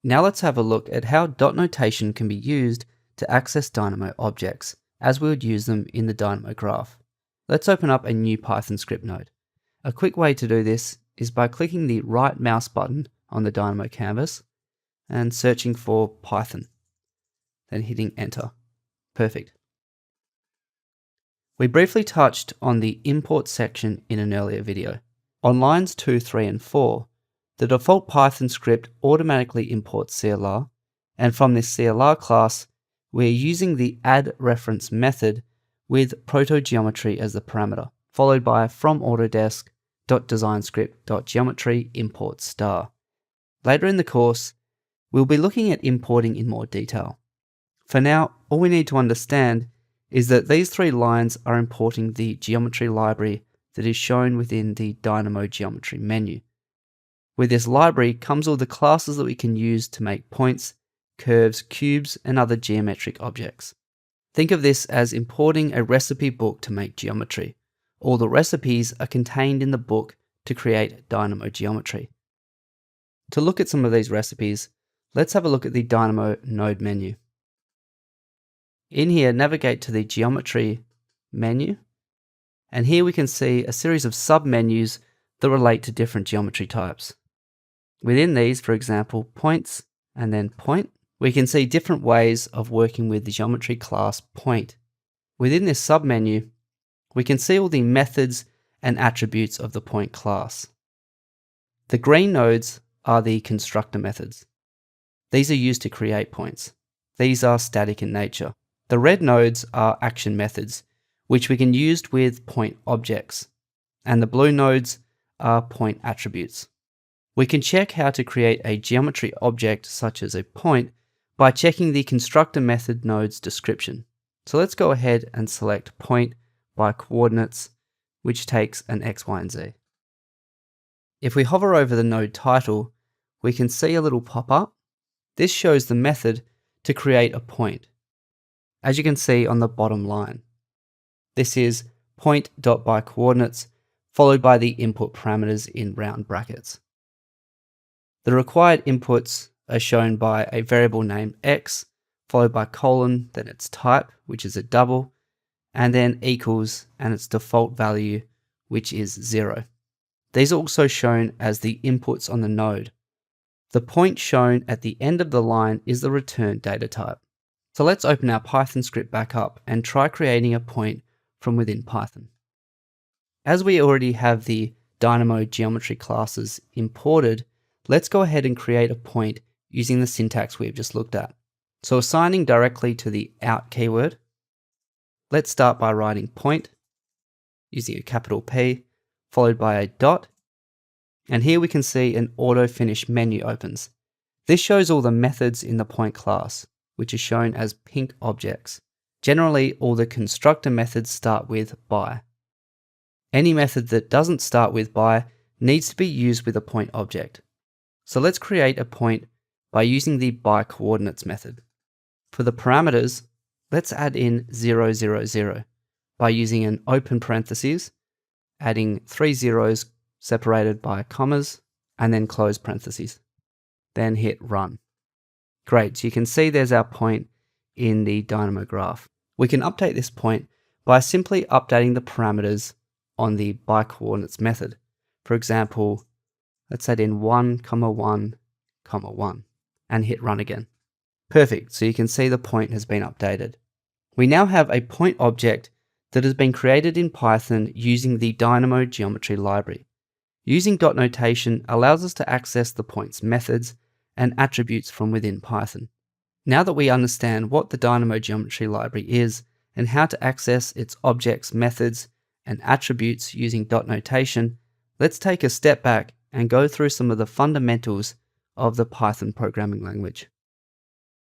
Now let's have a look at how dot notation can be used to access Dynamo objects, as we would use them in the Dynamo graph. Let's open up a new Python script node. A quick way to do this is by clicking the right mouse button on the Dynamo canvas and searching for Python, then hitting enter. Perfect. We briefly touched on the import section in an earlier video. On lines 2, 3, and 4, the default Python script automatically imports CLR, and from this CLR class, we're using the addReference method with protogeometry as the parameter, followed by from Autodesk .designscript.geometry import star. Later in the course, we'll be looking at importing in more detail. For now, all we need to understand is that these 3 lines are importing the geometry library that is shown within the Dynamo geometry menu. With this library comes all the classes that we can use to make points, curves, cubes, and other geometric objects. Think of this as importing a recipe book to make geometry. All the recipes are contained in the book to create Dynamo geometry. To look at some of these recipes, let's have a look at the Dynamo node menu. In here, navigate to the geometry menu, and here we can see a series of sub-menus that relate to different geometry types. Within these, for example, points and then point, we can see different ways of working with the geometry class point. Within this sub-menu, we can see all the methods and attributes of the point class. The green nodes are the constructor methods. These are used to create points. These are static in nature. The red nodes are action methods, which we can use with point objects, and the blue nodes are point attributes. We can check how to create a geometry object such as a point by checking the constructor method node's description. So let's go ahead and select point by coordinates, which takes an x, y, and z. If we hover over the node title, we can see a little pop-up. This shows the method to create a point, as you can see on the bottom line. This is point.byCoordinates followed by the input parameters in round brackets. The required inputs are shown by a variable named x, followed by colon, then its type, which is a double, and then equals and its default value, which is 0. These are also shown as the inputs on the node. The point shown at the end of the line is the return data type. So let's open our Python script back up and try creating a point from within Python. As we already have the Dynamo geometry classes imported, let's go ahead and create a point using the syntax we've just looked at. So assigning directly to the out keyword, let's start by writing point using a capital P followed by a dot, and here we can see an auto finish menu opens. This shows all the methods in the point class, which is shown as pink objects. Generally, all the constructor methods start with by. Any method that doesn't start with by needs to be used with a point object. So let's create a point by using the byCoordinates method. For the parameters, let's add in 0, 0, 0 by using an open parentheses, adding 3 zeros separated by commas, and then close parentheses. Then hit run. Great, so you can see there's our point in the Dynamo graph. We can update this point by simply updating the parameters on the byCoordinates method. For example, let's add in 1, 1, 1, and hit run again. Perfect, so you can see the point has been updated. We now have a point object that has been created in Python using the Dynamo geometry library. Using dot notation allows us to access the point's methods and attributes from within Python. Now that we understand what the Dynamo geometry library is and how to access its objects, methods, and attributes using dot notation, let's take a step back and go through some of the fundamentals of the Python programming language.